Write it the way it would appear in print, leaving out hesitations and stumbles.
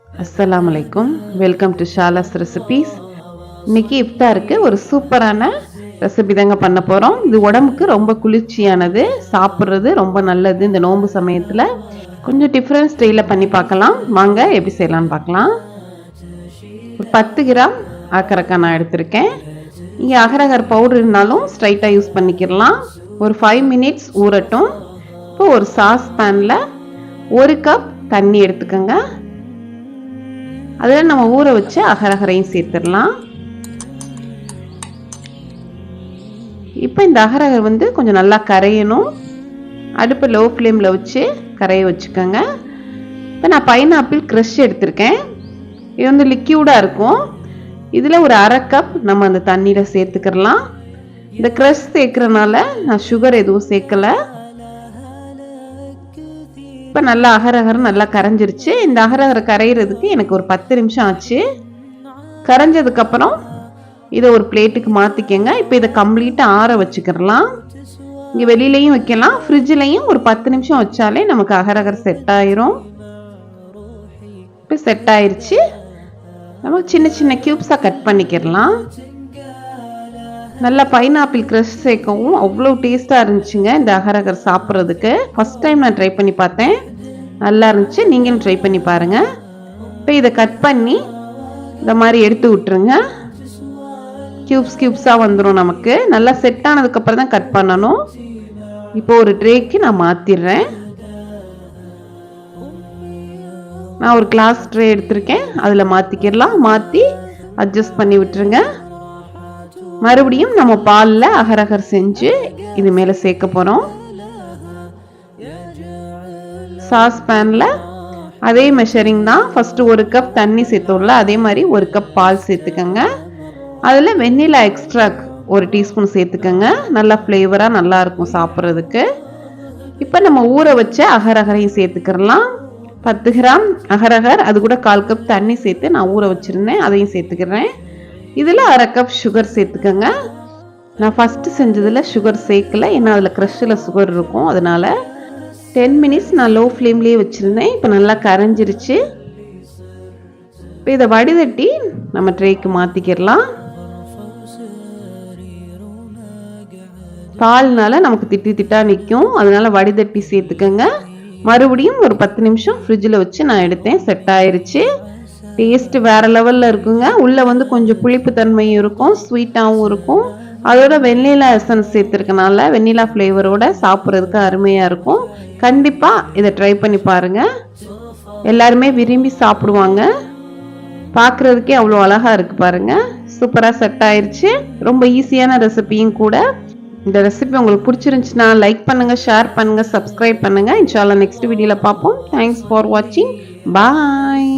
அஸ்ஸலாமு அலைக்கும். Welcome to Shala's recipes. இன்னைக்கு இஃப்தாருக்கு ஒரு சூப்பரான ரெசிபி தாங்க பண்ண போகிறோம். இது உடம்புக்கு ரொம்ப குளிர்ச்சியானது, சாப்பிட்றது ரொம்ப நல்லது. இந்த நோன்பு சமயத்தில் கொஞ்சம் டிஃப்ரெண்ட் ஸ்டைலில் பண்ணி பார்க்கலாம். வாங்க எப்படி செய்யலான்னு பார்க்கலாம். ஒரு 10 கிராம் அகரக்காய் நான் எடுத்திருக்கேன். இங்கே அகரகர் பவுடர் இருந்தாலும் ஸ்ட்ரைட்டாக யூஸ் பண்ணிக்கிடலாம். ஒரு 5 மினிட்ஸ் ஊறட்டும். இப்போ ஒரு சாஸ் பேனில் 1 கப் தண்ணி எடுத்துக்கோங்க. அதில் நம்ம ஊற வச்சு அகரகரையும் சேர்த்துடலாம். இப்போ இந்த அகரகர் கொஞ்சம் நல்லா கரையணும். அடுப்பு லோ ஃப்ளேமில் வச்சு கரைய வச்சுக்கோங்க. இப்போ நான் பைனாப்பிள் க்ரஷ் எடுத்திருக்கேன். இது லிக்யூடாக இருக்கும். இதில் ஒரு 1/2 கப் நம்ம அந்த தண்ணியில் சேர்த்துக்கிறலாம். இந்த க்ரஷ் சேர்க்குறனால நான் சுகர் எதுவும் சேர்க்கலை. இப்போ நல்லா அகரகர் நல்லா கரைஞ்சிருச்சு. இந்த அகரகரை கரைகிறதுக்கு எனக்கு ஒரு 10 நிமிஷம் ஆச்சு. கரைஞ்சதுக்கப்புறம் இதை ஒரு பிளேட்டுக்கு மாற்றிக்கங்க. இப்போ இதை கம்ப்ளீட்டாக ஆற வச்சுக்கிறலாம். இங்கே வெளியிலையும் வைக்கலாம், ஃப்ரிட்ஜ்லையும் ஒரு 10 நிமிஷம் வச்சாலே நமக்கு அகரகர் செட் ஆயிரும். இப்போ செட் ஆயிடுச்சு. நம்ம சின்ன சின்ன க்யூப்ஸாக கட் பண்ணிக்கிறலாம். நல்லா பைனாப்பிள் க்ரஷ் சேர்க்கவும் அவ்வளோ டேஸ்ட்டாக இருந்துச்சுங்க இந்த அகரகர் சாப்பிட்றதுக்கு. ஃபஸ்ட் டைம் நான் ட்ரை பண்ணி பார்த்தேன், நல்லா இருந்துச்சு. நீங்களும் ட்ரை பண்ணி பாருங்கள். இப்போ இதை கட் பண்ணி இந்த மாதிரி எடுத்து விட்டுருங்க. க்யூப்ஸாக வந்துடும். நமக்கு நல்லா செட் ஆனதுக்கப்புறம் தான் கட் பண்ணணும். இப்போ ஒரு ட்ரேக்கு நான் மாற்றிடுறேன். நான் ஒரு கிளாஸ் ட்ரே எடுத்திருக்கேன், அதில் மாற்றிக்கிடலாம். மாற்றி அட்ஜஸ்ட் பண்ணி விட்டுருங்க. மறுபடியும் நம்ம பாலில் அகரகர் செஞ்சு இது மேலே சேர்க்க போகிறோம். சாஸ் பேனில் அதே மெஷரிங் தான். ஃபஸ்ட்டு 1 கப் தண்ணி சேர்த்தோம்ல, அதே மாதிரி 1 கப் பால் சேர்த்துக்கோங்க. அதில் வெண்ணிலா எக்ஸ்ட்ராக்ட் 1 டீஸ்பூன் சேர்த்துக்கோங்க. நல்லா ஃப்ளேவராக நல்லாயிருக்கும் சாப்பிட்றதுக்கு. இப்போ நம்ம ஊற வச்ச அகரகரையும் சேர்த்துக்கிறலாம். 10 கிராம் அகரகர், அது கூட 1/4 கப் தண்ணி சேர்த்து நான் ஊற வச்சுருந்தேன், அதையும் சேர்த்துக்கிறேன். இதில் 1/2 கப் சுகர் சேர்த்துக்கோங்க. நான் ஃபஸ்ட்டு செஞ்சதில் சுகர் சேர்க்கலை, ஏன்னா அதில் க்ரஷ்ஷில் சுகர் இருக்கும். அதனால் 10 மினிட்ஸ் நான் லோ ஃப்ளேம்லேயே வச்சுருந்தேன். இப்போ நல்லா கரைஞ்சிருச்சு. இப்போ இதை வடிதட்டி நம்ம ட்ரேக்கு மாற்றிக்கிடலாம். பால்னால நமக்கு திட்டாக நிற்கும், அதனால் வடிதட்டி சேர்த்துக்கோங்க. மறுபடியும் ஒரு 10 நிமிஷம் ஃப்ரிட்ஜில் வச்சு நான் எடுத்தேன். செட் ஆயிடுச்சு. டேஸ்ட்டு வேறு லெவலில் இருக்குங்க. உள்ளே கொஞ்சம் புளிப்பு தன்மையும் இருக்கும், ஸ்வீட்டாகவும் இருக்கும். அதோட வெண்ணிலா எசன்ஸ் சேர்த்துருக்கனால வெண்ணிலா ஃப்ளேவரோட சாப்பிட்றதுக்கு அருமையாக இருக்கும். கண்டிப்பாக இதை ட்ரை பண்ணி பாருங்கள். எல்லாருமே விரும்பி சாப்பிடுவாங்க. பார்க்குறதுக்கே அவ்வளோ அழகாக இருக்குது பாருங்கள். சூப்பராக செட் ஆயிடுச்சு. ரொம்ப ஈஸியான ரெசிபியும் கூட. இந்த ரெசிபி உங்களுக்கு பிடிச்சிருந்துச்சுன்னா லைக் பண்ணுங்கள், ஷேர் பண்ணுங்கள், சப்ஸ்கிரைப் பண்ணுங்கள். இன்ஷால்லா நெக்ஸ்ட் வீடியோவில் பார்ப்போம். தேங்க்ஸ் ஃபார் வாட்சிங். பாய்.